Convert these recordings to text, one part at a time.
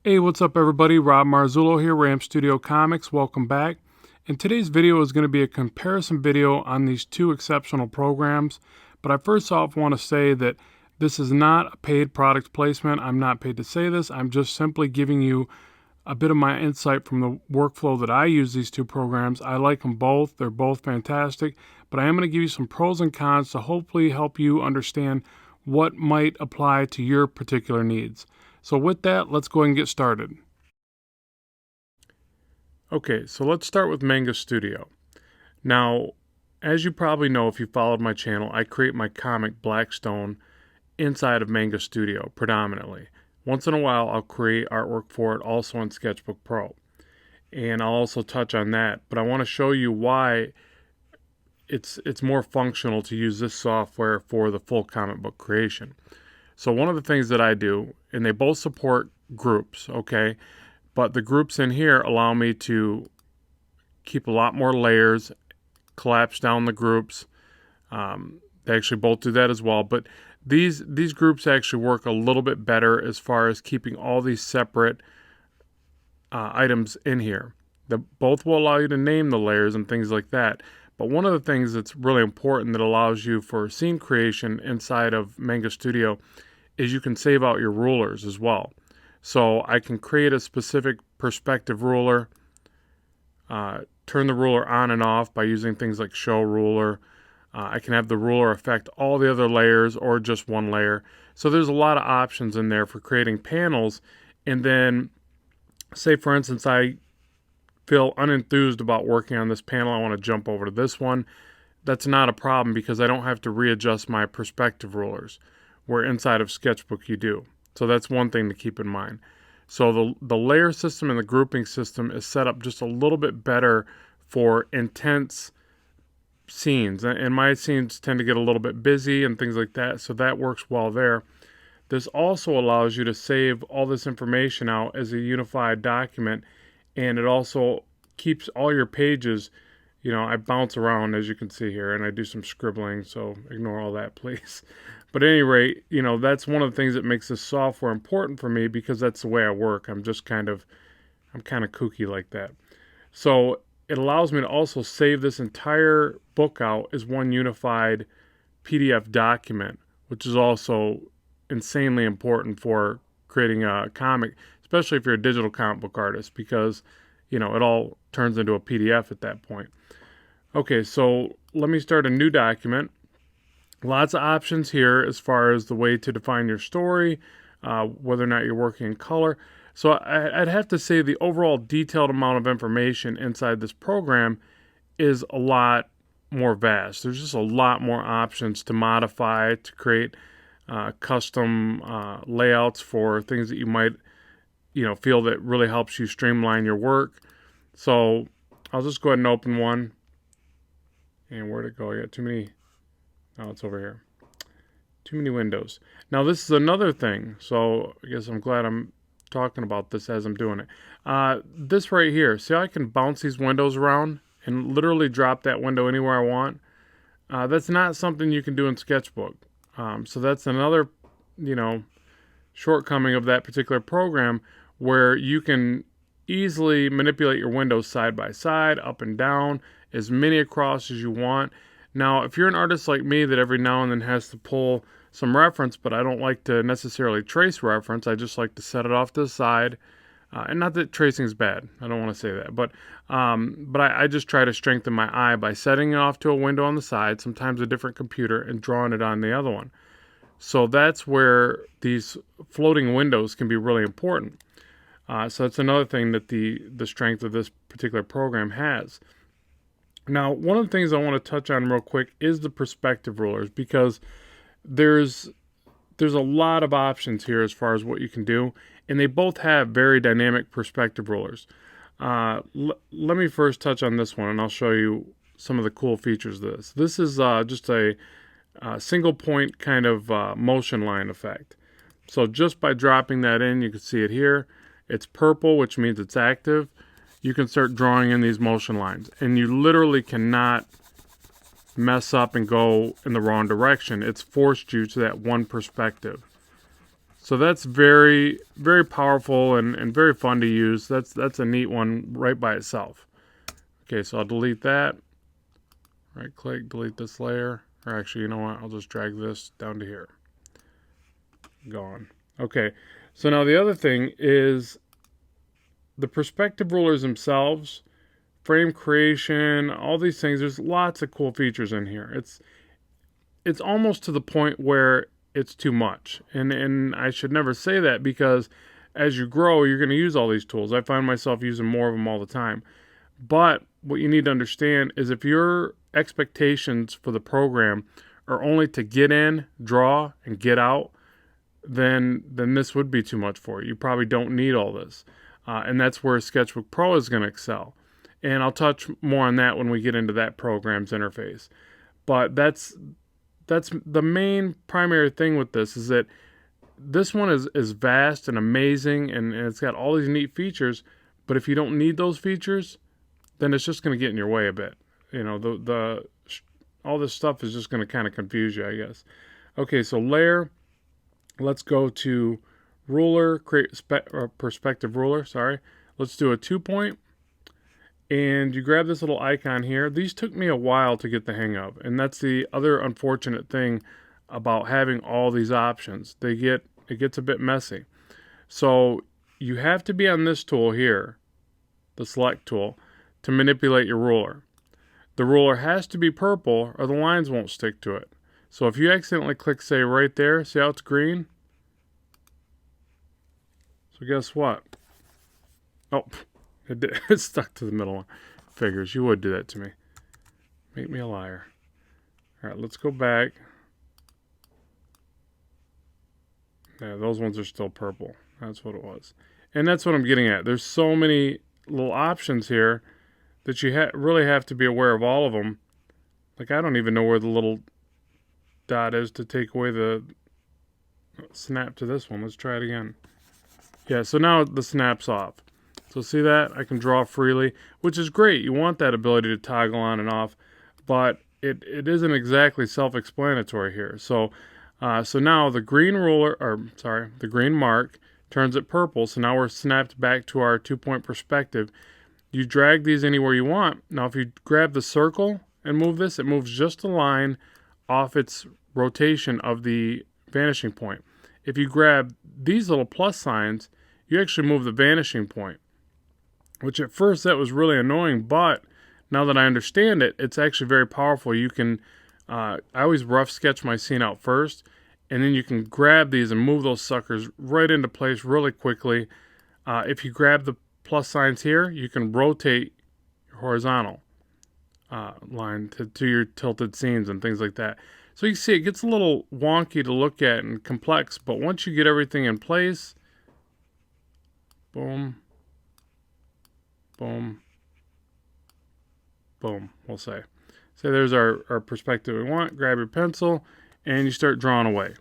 Hey, what's up everybody? Rob Marzullo here, Ramp Studio Comics. Welcome back. And today's video is going to be a comparison video on these two exceptional programs. But I first off want to say that this is not a paid product placement. I'm not paid to say this. I'm just simply giving you a bit of my insight from the workflow that I use these two programs. I like them both. They're both fantastic. But I am going to give you some pros and cons to hopefully help you understand what might apply to your particular needs. So with that, let's go ahead and get started. Okay, so let's start with Manga Studio. Now, as you probably know if you followed my channel, I create my comic Blackstone inside of Manga Studio predominantly. Once in a while, I'll create artwork for it also in Sketchbook Pro. And I'll also touch on that, but I want to show you why it's more functional to use this software for the full comic book creation. So one of the things that I do, and they both support groups, okay? But the groups in here allow me to keep a lot more layers, collapse down the groups. They actually both do that as well. But these groups actually work a little bit better as far as keeping all these separate items in here. Both will allow you to name the layers and things like that. But one of the things that's really important that allows you for scene creation inside of Manga Studio is you can save out your rulers as well. So I can create a specific perspective ruler, turn the ruler on and off by using things like show ruler. I can have the ruler affect all the other layers or just one layer. So there's a lot of options in there for creating panels. And then say for instance I feel unenthused about working on this panel, I want to jump over to this one. That's not a problem because I don't have to readjust my perspective rulers, where inside of Sketchbook you do. So that's one thing to keep in mind. So the layer system and the grouping system is set up just a little bit better for intense scenes. And my scenes tend to get a little bit busy and things like that, so that works well there. This also allows you to save all this information out as a unified document, and it also keeps all your pages. You know, I bounce around as you can see here, and I do some scribbling, so ignore all that, please. But at any rate, you know, that's one of the things that makes this software important for me because that's the way I work. I'm kind of kooky like that. So it allows me to also save this entire book out as one unified PDF document, which is also insanely important for creating a comic, especially if you're a digital comic book artist, because, you know, it all turns into a PDF at that point. Okay, so let me start a new document. Lots of options here as far as the way to define your story, whether or not you're working in color. So I'd have to say the overall detailed amount of information inside this program is a lot more vast. There's just a lot more options to modify, to create custom layouts for things that you might, you know, feel that really helps you streamline your work. So I'll just go ahead and open one. And where'd it go? I got too many. Oh, it's over here. Too many windows. Now this is another thing. So I guess I'm glad I'm talking about this as I'm doing it. This right here. See how I can bounce these windows around and literally drop that window anywhere I want? That's not something you can do in Sketchbook. So that's another, you know, shortcoming of that particular program, where you can easily manipulate your windows side by side, up and down, as many across as you want. Now, if you're an artist like me that every now and then has to pull some reference, but I don't like to necessarily trace reference, I just like to set it off to the side. And not that tracing is bad, I don't want to say that, but I just try to strengthen my eye by setting it off to a window on the side, sometimes a different computer, and drawing it on the other one. So that's where these floating windows can be really important. So that's another thing that the strength of this particular program has. Now, one of the things I want to touch on real quick is the perspective rulers, because there's a lot of options here as far as what you can do, and they both have very dynamic perspective rulers. Let me first touch on this one, and I'll show you some of the cool features of this. This is just a single point kind of motion line effect. So just by dropping that in, you can see it here. It's purple, which means it's active. You can start drawing in these motion lines, and you literally cannot mess up and go in the wrong direction. It's forced you to that one perspective. So that's very, very powerful and very fun to use. That's a neat one right by itself. Okay, so I'll delete that. Right click, delete this layer. Or actually, you know what? I'll just drag this down to here. Gone. Okay, so now the other thing is the perspective rulers themselves, frame creation, all these things. There's lots of cool features in here. It's almost to the point where it's too much. And I should never say that, because as you grow, you're going to use all these tools. I find myself using more of them all the time. But what you need to understand is if your expectations for the program are only to get in, draw, and get out, then this would be too much for you. You probably don't need all this. And that's where Sketchbook Pro is going to excel. And I'll touch more on that when we get into that program's interface. But that's the main primary thing with this, is that this one is vast and amazing, and it's got all these neat features. But if you don't need those features, then it's just going to get in your way a bit. You know, all this stuff is just going to kind of confuse you, I guess. Okay, so layer. Let's go to ruler, create perspective ruler, sorry. Let's do a 2-point. And you grab this little icon here. These took me a while to get the hang of. And that's the other unfortunate thing about having all these options. It gets a bit messy. So you have to be on this tool here, the select tool, to manipulate your ruler. The ruler has to be purple or the lines won't stick to it. So if you accidentally click, say, right there, see how it's green? So guess what? Oh, it stuck to the middle one. Figures, you would do that to me. Make me a liar. All right, let's go back. Yeah, those ones are still purple. That's what it was. And that's what I'm getting at. There's so many little options here that you really have to be aware of all of them. Like, I don't even know where the little dot is to take away the snap to this one. Let's try it again. Yeah, so now the snap's off. So see that? I can draw freely, which is great. You want that ability to toggle on and off, but it isn't exactly self-explanatory here. So now the green ruler, the green mark turns it purple. So now we're snapped back to our 2-point perspective. You drag these anywhere you want. Now if you grab the circle and move this, it moves just a line off its rotation of the vanishing point. If you grab these little plus signs, you actually move the vanishing point, which at first that was really annoying, but now that I understand it, it's actually very powerful. You can, I always rough sketch my scene out first, and then you can grab these and move those suckers right into place really quickly. If you grab the plus signs here, you can rotate your horizontal line to your tilted scenes and things like that. So you see it gets a little wonky to look at and complex, but once you get everything in place, boom, boom, boom, we'll say. So there's our perspective we want. Grab your pencil and you start drawing away.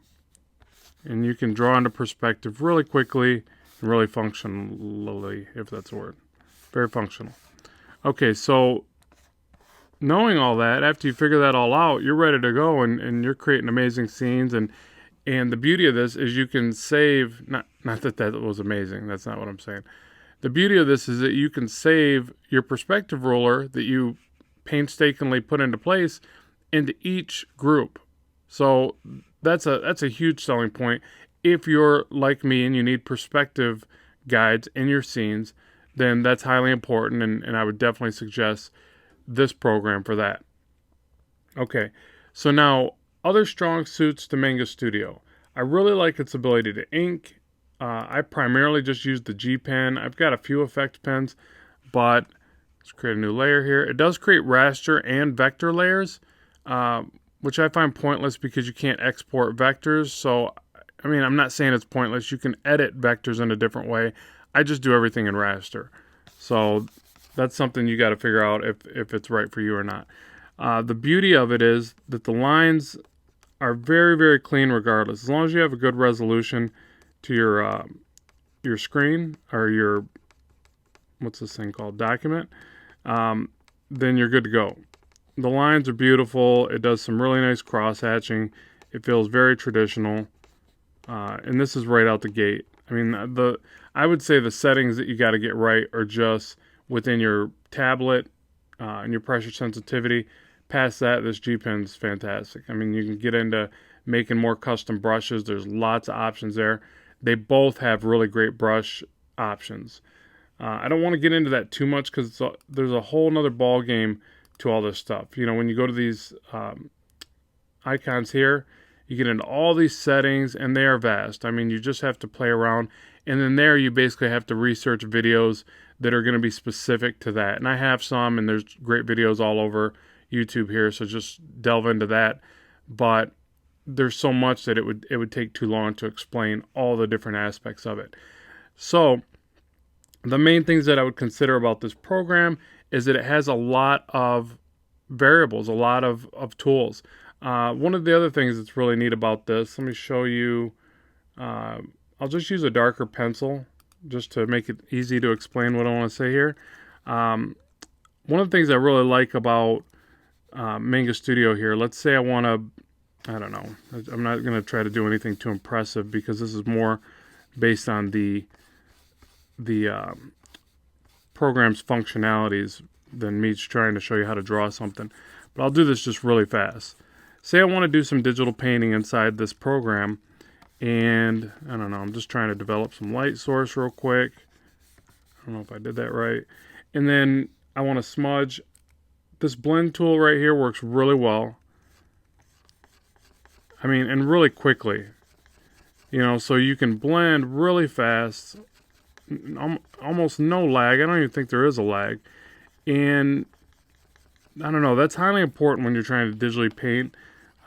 And you can draw into perspective really quickly and really functionally, if that's a word. Very functional. Okay, so knowing all that, after you figure that all out, you're ready to go and you're creating amazing scenes. And the beauty of this is you can save, not that was amazing, that's not what I'm saying. The beauty of this is that you can save your perspective ruler that you painstakingly put into place into each group. So that's a huge selling point. If you're like me and you need perspective guides in your scenes, then that's highly important, and I would definitely suggest this program for that. Okay, so now other strong suits to Manga Studio. I really like its ability to ink. I primarily just use the G pen. I've got a few effect pens, but let's create a new layer here. It does create raster and vector layers, which I find pointless because you can't export vectors. So, I mean, I'm not saying it's pointless. You can edit vectors in a different way. I just do everything in raster. So that's something you got to figure out if it's right for you or not. The beauty of it is that the lines are very, very clean regardless. As long as you have a good resolution to your screen or your, what's this thing called, document, then you're good to go. The lines are beautiful. It does some really nice cross hatching. It feels very traditional. and this is right out the gate. I mean, I would say the settings that you got to get right are just within your tablet and your pressure sensitivity. Past that, this G Pen's fantastic. I mean, you can get into making more custom brushes. There's lots of options there. They both have really great brush options. I don't want to get into that too much because there's a whole nother ball game to all this stuff. You know, when you go to these icons here, you get into all these settings, and they are vast. I mean, you just have to play around, and then there you basically have to research videos that are going to be specific to that. And I have some, and there's great videos all over YouTube here, so just delve into that. But there's so much that it would take too long to explain all the different aspects of it. So the main things that I would consider about this program is that it has a lot of variables, a lot of tools. One of the other things that's really neat about this, let me show you. I'll just use a darker pencil just to make it easy to explain what I want to say here. One of the things I really like about Manga Studio here, let's say I want to, I don't know, I'm not going to try to do anything too impressive because this is more based on the program's functionalities than me just trying to show you how to draw something. But I'll do this just really fast. Say I want to do some digital painting inside this program, and I don't know, I'm just trying to develop some light source real quick. I don't know if I did that right. And then I want to smudge. This blend tool right here works really well. I mean, and really quickly. You know, so you can blend really fast. Almost no lag. I don't even think there is a lag. And I don't know, that's highly important when you're trying to digitally paint.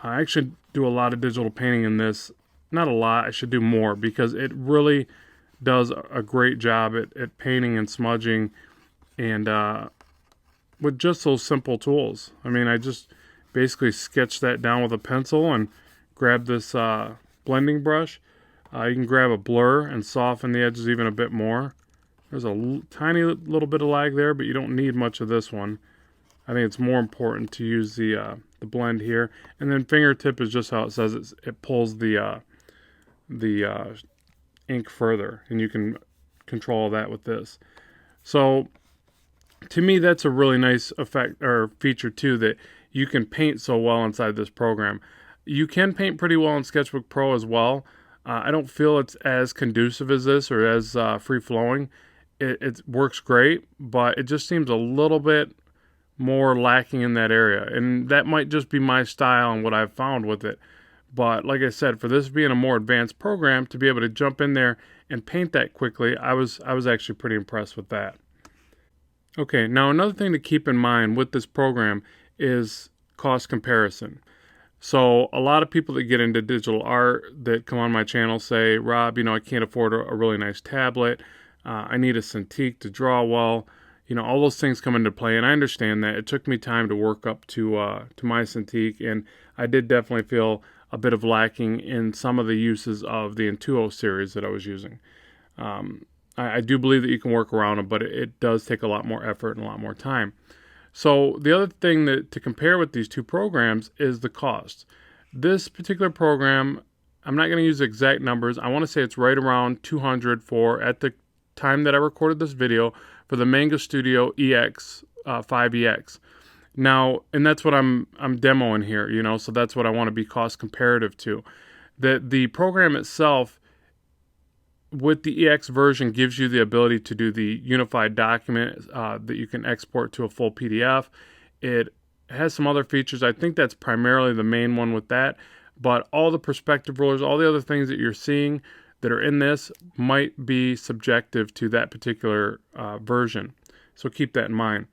I actually do a lot of digital painting in this. Not a lot, I should do more because it really does a great job at painting and smudging and with just those simple tools. I mean, I just basically sketch that down with a pencil and grab this blending brush. You can grab a blur and soften the edges even a bit more. There's a tiny little bit of lag there, but you don't need much of this one. I think it's more important to use the blend here. And then fingertip is just how it says it pulls the ink further, and you can control that with this. So to me, that's a really nice effect or feature too, that you can paint so well inside this program. You can paint pretty well in Sketchbook Pro as well. I don't feel it's as conducive as this or as free-flowing. It works great, but it just seems a little bit more lacking in that area. And that might just be my style and what I've found with it. But like I said, for this being a more advanced program, to be able to jump in there and paint that quickly, I was actually pretty impressed with that. Okay, now another thing to keep in mind with this program is cost comparison. So a lot of people that get into digital art that come on my channel say, Rob, you know, I can't afford a really nice tablet. I need a Cintiq to draw well. You know, all those things come into play, and I understand that. It took me time to work up to my Cintiq, and I did definitely feel a bit of lacking in some of the uses of the Intuo series that I was using. I do believe that you can work around them, but it does take a lot more effort and a lot more time. So the other thing to compare with these two programs is the cost. This particular program, I'm not going to use exact numbers. I want to say it's right around $200 for, at the time that I recorded this video, for the Manga Studio EX 5EX. Now, and that's what I'm demoing here, you know, so that's what I want to be cost comparative to. The program itself, with the EX version, gives you the ability to do the unified document that you can export to a full PDF. It has some other features. I think that's primarily the main one with that. But all the perspective rulers, all the other things that you're seeing that are in this might be subjective to that particular version. So keep that in mind.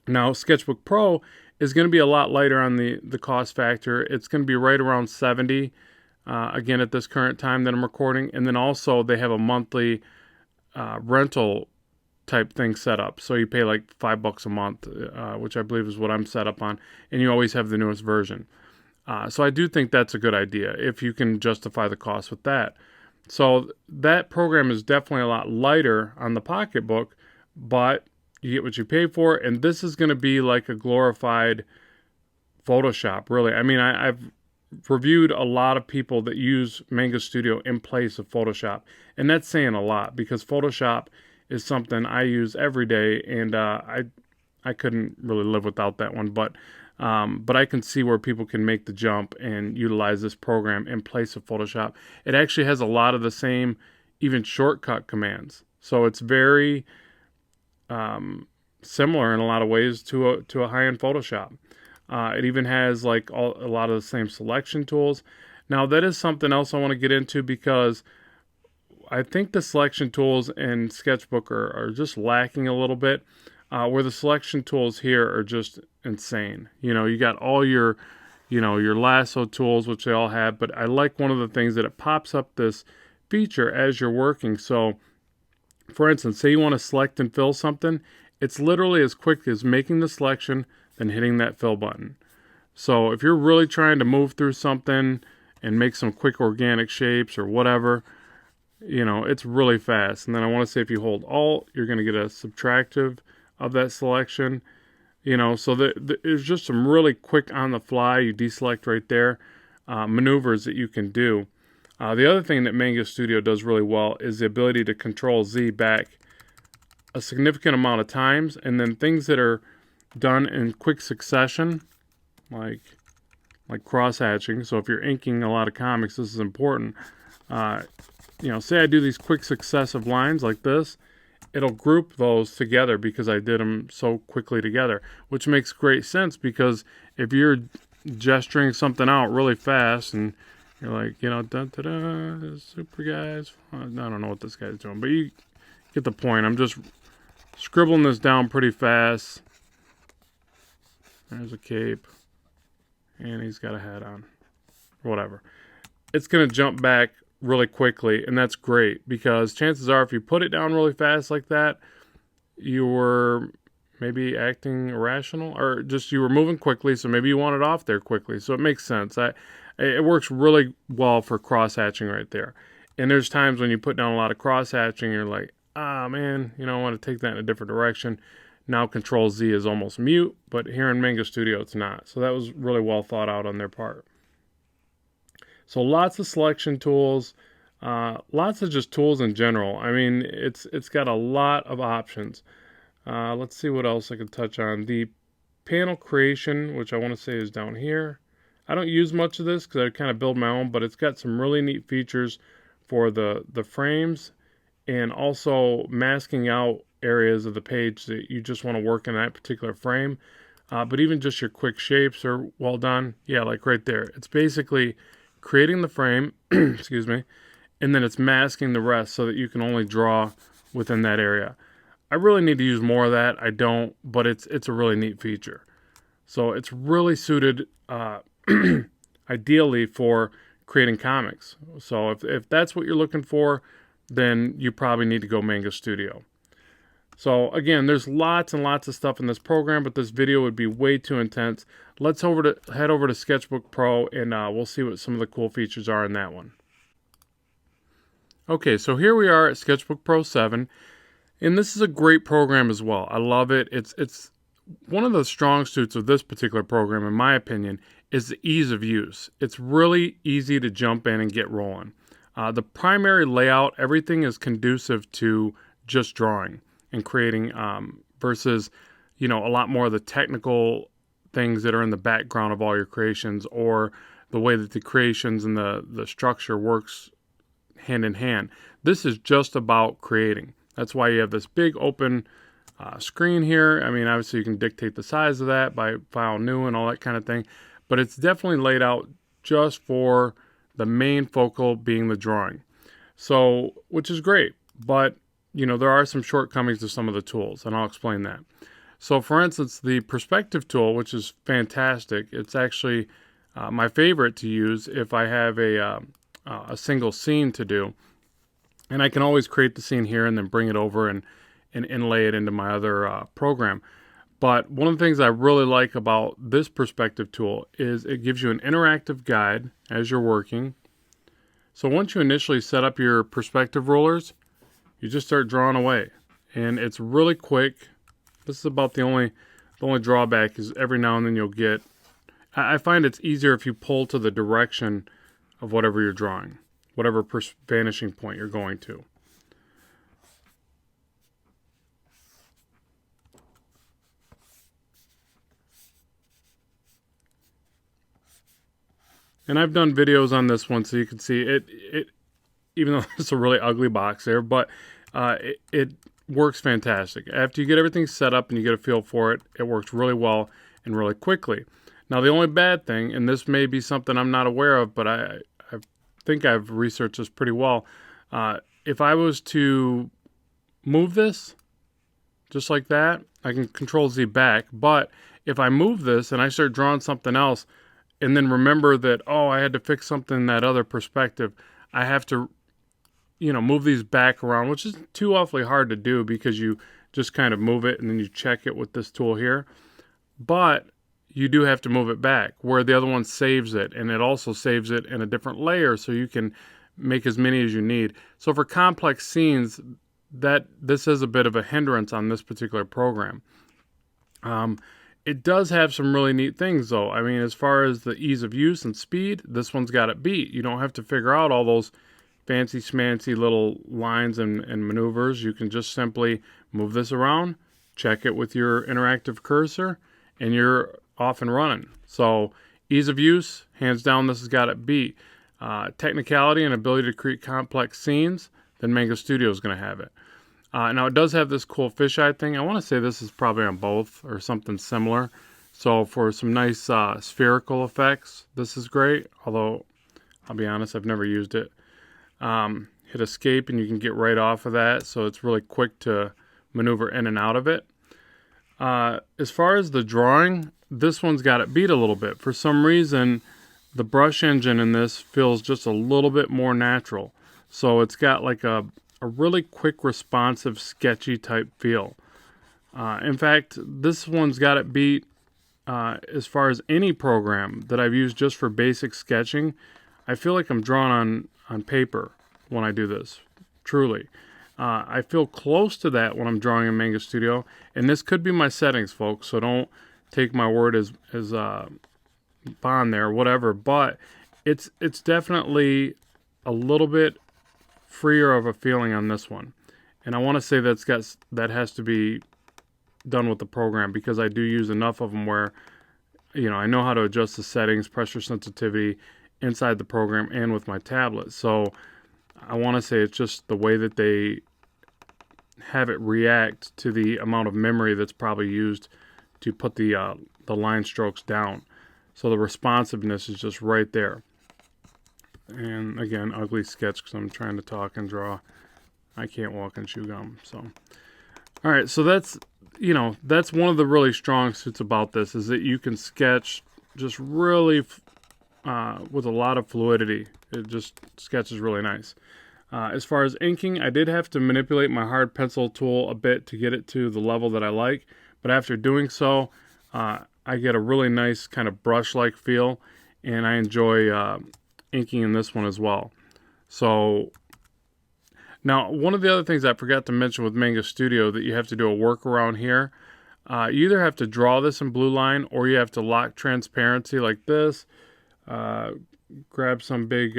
Now, Sketchbook Pro is going to be a lot lighter on the cost factor. It's going to be right around $70 again at this current time that I'm recording. And then also they have a monthly rental type thing set up. So you pay like $5 a month, which I believe is what I'm set up on. And you always have the newest version. So I do think that's a good idea if you can justify the cost with that. So that program is definitely a lot lighter on the pocketbook, but you get what you pay for. And this is going to be like a glorified Photoshop, really. I mean, I've reviewed a lot of people that use Manga Studio in place of Photoshop. And that's saying a lot, because Photoshop is something I use every day, and I couldn't really live without that one. But I can see where people can make the jump and utilize this program in place of Photoshop. It actually has a lot of the same, even shortcut commands. So it's very similar in a lot of ways to a high-end Photoshop. It even has like a lot of the same selection tools. Now that is something else I want to get into, because I think the selection tools in Sketchbook are just lacking a little bit. Where the selection tools here are just insane. You got all your lasso tools, which they all have, but I like one of the things that it pops up this feature as you're working. So for instance, say you want to select and fill something, it's literally as quick as making the selection, then hitting that fill button. So if you're really trying to move through something and make some quick organic shapes or whatever, it's really fast. And then I want to say if you hold Alt, you're going to get a subtractive of that selection. So there's just some really quick on the fly, you deselect right there, maneuvers that you can do. The other thing that Manga Studio does really well is the ability to control Z back a significant amount of times, and then things that are done in quick succession, like cross-hatching. So if you're inking a lot of comics, this is important. Say I do these quick successive lines like this, it'll group those together because I did them so quickly together, which makes great sense, because if you're gesturing something out really fast and you're like, da-da-da, super guys. I don't know what this guy's doing, but you get the point. I'm just scribbling this down pretty fast. There's a cape, and he's got a hat on. Whatever. It's going to jump back really quickly, and that's great, because chances are if you put it down really fast like that, you were maybe acting irrational, or just you were moving quickly, so maybe you want it off there quickly. So it makes sense. It works really well for cross-hatching right there. And there's times when you put down a lot of cross-hatching, you're like, man, I want to take that in a different direction. Now Control Z is almost mute, but here in Manga Studio it's not. So that was really well thought out on their part. So lots of selection tools, lots of just tools in general. I mean, it's got a lot of options. Let's see what else I can touch on. The panel creation, which I want to say is down here. I don't use much of this because I kind of build my own, but it's got some really neat features for the frames, and also masking out areas of the page that you just want to work in that particular frame. But even just your quick shapes are well done. Yeah, like right there. It's basically creating the frame, excuse me, and then it's masking the rest so that you can only draw within that area. I really need to use more of that. I don't, but it's a really neat feature. So it's really suited ideally for creating comics. So if that's what you're looking for, then you probably need to go Manga Studio. So again, there's lots and lots of stuff in this program, but this video would be way too intense. Let's head over to Sketchbook Pro, and we'll see what some of the cool features are in that one. Okay, so here we are at Sketchbook Pro 7, and this is a great program as well. I love it. It's one of the strong suits of this particular program, in my opinion, is the ease of use. It's really easy to jump in and get rolling. The primary layout, everything is conducive to just drawing and creating versus, a lot more of the technical things that are in the background of all your creations, or the way that the creations and the structure works hand in hand. This is just about creating. That's why you have this big open screen here. I mean, obviously you can dictate the size of that by file new and all that kind of thing, but it's definitely laid out just for the main focal being the drawing. So, which is great, but there are some shortcomings to some of the tools, and I'll explain that. So for instance, the perspective tool, which is fantastic, it's actually my favorite to use if I have a single scene to do. And I can always create the scene here and then bring it over and inlay it into my other program. But one of the things I really like about this perspective tool is it gives you an interactive guide as you're working. So once you initially set up your perspective rulers, you just start drawing away. And it's really quick. This is about the only drawback is every now and then you'll get I find it's easier if you pull to the direction of whatever you're drawing, whatever vanishing point you're going to. And I've done videos on this one, so you can see it even though it's a really ugly box there, but it works fantastic. After you get everything set up and you get a feel for it, it works really well and really quickly. Now, the only bad thing, and this may be something I'm not aware of, but I think I've researched this pretty well. If I was to move this just like that, I can Control Z back, but if I move this and I start drawing something else and then remember that, oh, I had to fix something in that other perspective, I have to, move these back around, which is too awfully hard to do because you just kind of move it and then you check it with this tool here. But you do have to move it back, where the other one saves it, and it also saves it in a different layer so you can make as many as you need. So for complex scenes, this is a bit of a hindrance on this particular program. It does have some really neat things, though. I mean, as far as the ease of use and speed, this one's got it beat. You don't have to figure out all those fancy schmancy little lines and maneuvers. You can just simply move this around, check it with your interactive cursor, and you're off and running. So ease of use, hands down, this has got it beat. Technicality and ability to create complex scenes, then Manga Studio is going to have it. Now, it does have this cool fisheye thing. I want to say this is probably on both or something similar. So for some nice spherical effects, this is great. Although, I'll be honest, I've never used it. Hit escape and you can get right off of that. So it's really quick to maneuver in and out of it. As far as the drawing, this one's got it beat a little bit. For some reason, the brush engine in this feels just a little bit more natural. So it's got like a really quick, responsive, sketchy type feel. In fact, this one's got it beat as far as any program that I've used just for basic sketching. I feel like I'm drawing on paper when I do this, truly. I feel close to that when I'm drawing in Manga Studio, and this could be my settings, folks, so don't take my word as bond there, whatever, but it's definitely a little bit freer of a feeling on this one. And I want to say that has to be done with the program, because I do use enough of them where, I know how to adjust the settings, pressure sensitivity inside the program and with my tablet. So I want to say it's just the way that they have it react to the amount of memory that's probably used to put the line strokes down. So the responsiveness is just right there. And again, ugly sketch because I'm trying to talk and draw. I can't walk and chew gum. So, all right. So that's one of the really strong suits about this, is that you can sketch just really with a lot of fluidity. It just sketches really nice. As far as inking, I did have to manipulate my hard pencil tool a bit to get it to the level that I like. But after doing so, I get a really nice kind of brush-like feel, and I enjoy inking in this one as well. So now, one of the other things I forgot to mention with Manga Studio that you have to do a workaround here. You either have to draw this in blue line, or you have to lock transparency like this. Grab some big,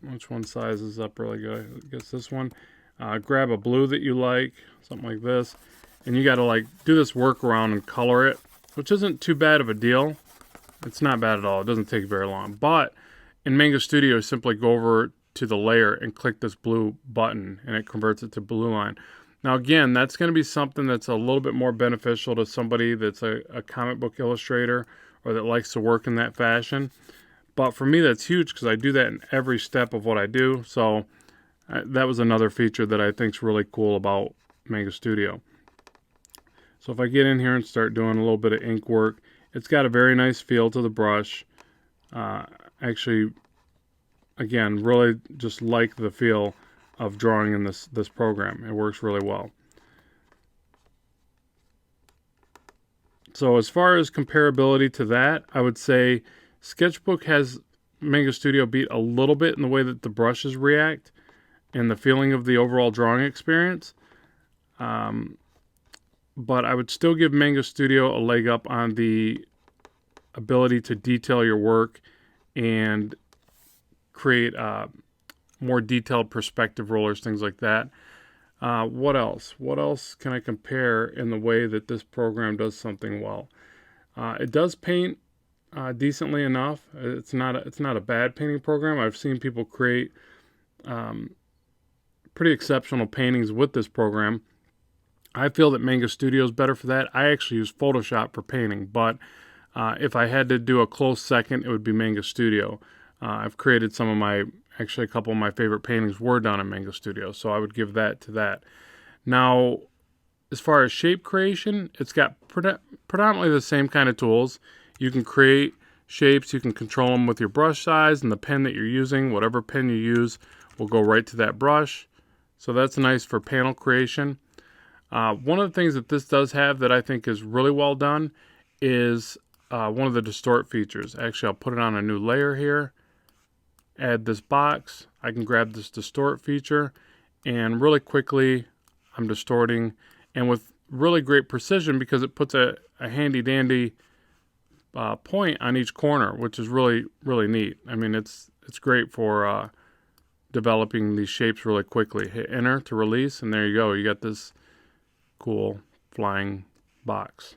which one size is up really good? I guess this one. Grab a blue that you like, something like this. And you got to do this workaround and color it, which isn't too bad of a deal. It's not bad at all. It doesn't take very long. But in Manga Studio, simply go over to the layer and click this blue button, and it converts it to blue line. Now, again, that's going to be something that's a little bit more beneficial to somebody that's a comic book illustrator or that likes to work in that fashion. But for me, that's huge because I do that in every step of what I do. So that was another feature that I think is really cool about Manga Studio. So if I get in here and start doing a little bit of ink work, it's got a very nice feel to the brush. Actually, again, really just like the feel of drawing in this program. It works really well. So as far as comparability to that, I would say Sketchbook has Manga Studio beat a little bit in the way that the brushes react and the feeling of the overall drawing experience. But I would still give Manga Studio a leg up on the ability to detail your work and create more detailed perspective rollers, things like that. What else? What else can I compare in the way that this program does something well? It does paint decently enough. It's not a bad painting program. I've seen people create pretty exceptional paintings with this program. I feel that Manga Studio is better for that. I actually use Photoshop for painting, but if I had to do a close second, it would be Manga Studio. I've created actually a couple of my favorite paintings were done in Manga Studio, so I would give that to that. Now, as far as shape creation, it's got predominantly the same kind of tools. You can create shapes, you can control them with your brush size and the pen that you're using. Whatever pen you use will go right to that brush. So that's nice for panel creation. One of the things that this does have that I think is really well done is one of the distort features. Actually, I'll put it on a new layer here. Add this box. I can grab this distort feature and really quickly I'm distorting, and with really great precision because it puts a handy dandy point on each corner, which is really, really neat. I mean, it's great for developing these shapes really quickly. Hit enter to release, and there you go. You got this cool flying box.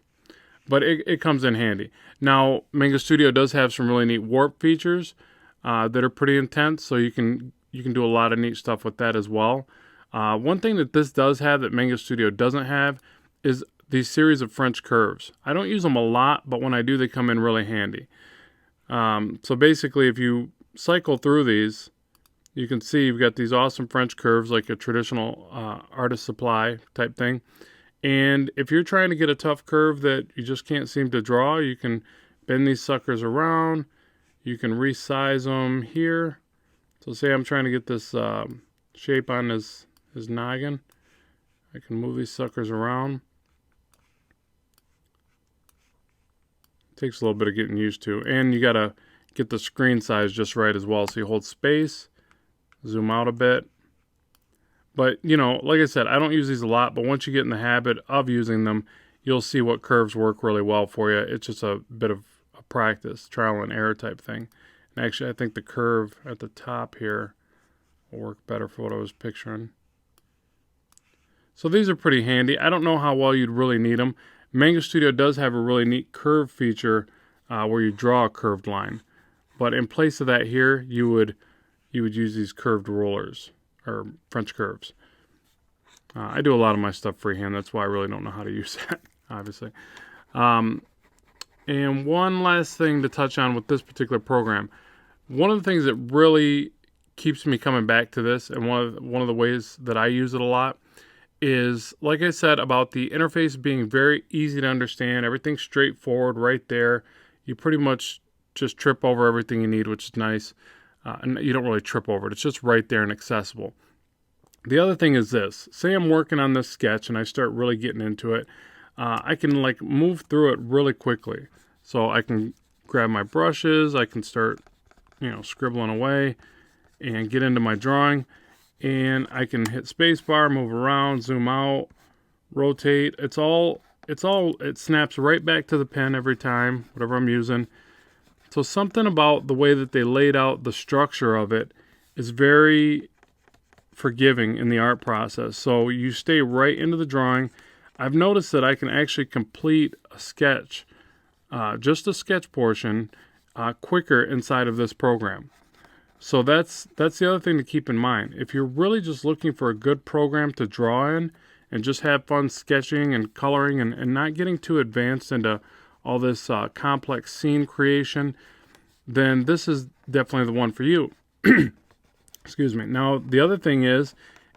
But it comes in handy. Now, Manga Studio does have some really neat warp features that are pretty intense, so you can do a lot of neat stuff with that as well. One thing that this does have that Manga Studio doesn't have is these series of French curves. I don't use them a lot, but when I do, they come in really handy. So basically, if you cycle through these, you can see you've got these awesome French curves like a traditional artist supply type thing. And if you're trying to get a tough curve that you just can't seem to draw, you can bend these suckers around. You can resize them here. So say I'm trying to get this shape on his noggin. I can move these suckers around. It takes a little bit of getting used to. And you got to get the screen size just right as well. So you hold space, zoom out a bit. But, you know, like I said, I don't use these a lot, but once you get in the habit of using them, you'll see what curves work really well for you. It's just a bit of a practice, trial and error type thing. And actually, I think the curve at the top here will work better for what I was picturing. So these are pretty handy. I don't know how well you'd really need them. Manga Studio does have a really neat curve feature where you draw a curved line. But in place of that here, you would use these curved rollers, or French curves. I do a lot of my stuff freehand. That's why I really don't know how to use that, obviously. And one last thing to touch on with this particular program. One of the things that really keeps me coming back to this, and one of the ways that I use it a lot, is, like I said, about the interface being very easy to understand. Everything's straightforward right there. You pretty much just trip over everything you need, which is nice. And you don't really trip over it. It's just right there and accessible. The other thing is this. Say I'm working on this sketch and I start really getting into it. I can like move through it really quickly. So I can grab my brushes. I can start, scribbling away and get into my drawing. And I can hit spacebar, move around, zoom out, rotate. It snaps right back to the pen every time, whatever I'm using. So something about the way that they laid out the structure of it is very forgiving in the art process. So you stay right into the drawing. I've noticed that I can actually complete a sketch, just a sketch portion, quicker inside of this program. So that's the other thing to keep in mind. If you're really just looking for a good program to draw in and just have fun sketching and coloring and not getting too advanced into all this complex scene creation, then this is definitely the one for you. Excuse me. Now, the other thing is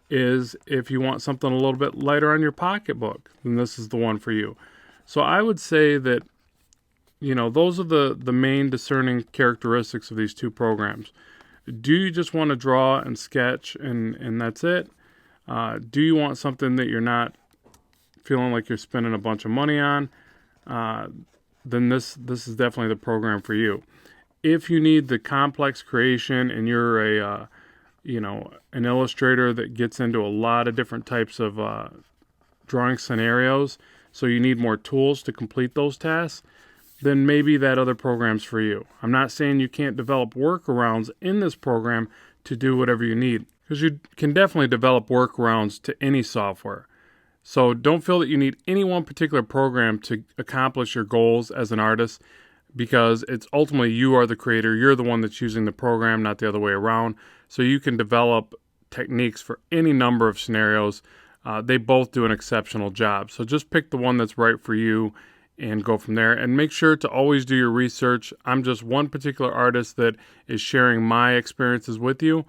if you want something a little bit lighter on your pocketbook, then this is the one for you. So I would say that, those are the main discerning characteristics of these two programs. Do you just want to draw and sketch and that's it? Do you want something that you're not feeling like you're spending a bunch of money on? Then this is definitely the program for you. If you need the complex creation and you're an illustrator that gets into a lot of different types of drawing scenarios, so you need more tools to complete those tasks, then maybe that other program's for you. I'm not saying you can't develop workarounds in this program to do whatever you need, because you can definitely develop workarounds to any software. So don't feel that you need any one particular program to accomplish your goals as an artist, because it's ultimately you are the creator. You're the one that's using the program, not the other way around. So you can develop techniques for any number of scenarios. They both do an exceptional job. So just pick the one that's right for you and go from there. And make sure to always do your research. I'm just one particular artist that is sharing my experiences with you.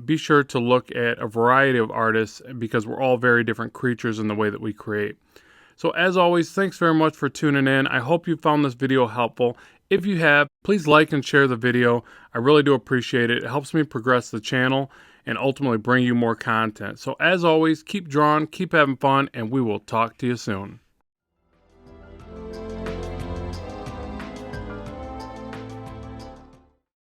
Be sure to look at a variety of artists, because we're all very different creatures in the way that we create. So as always, thanks very much for tuning in. I hope you found this video helpful. If you have, please like and share the video. I really do appreciate it. It helps me progress the channel and ultimately bring you more content. So as always, keep drawing, keep having fun, and we will talk to you soon.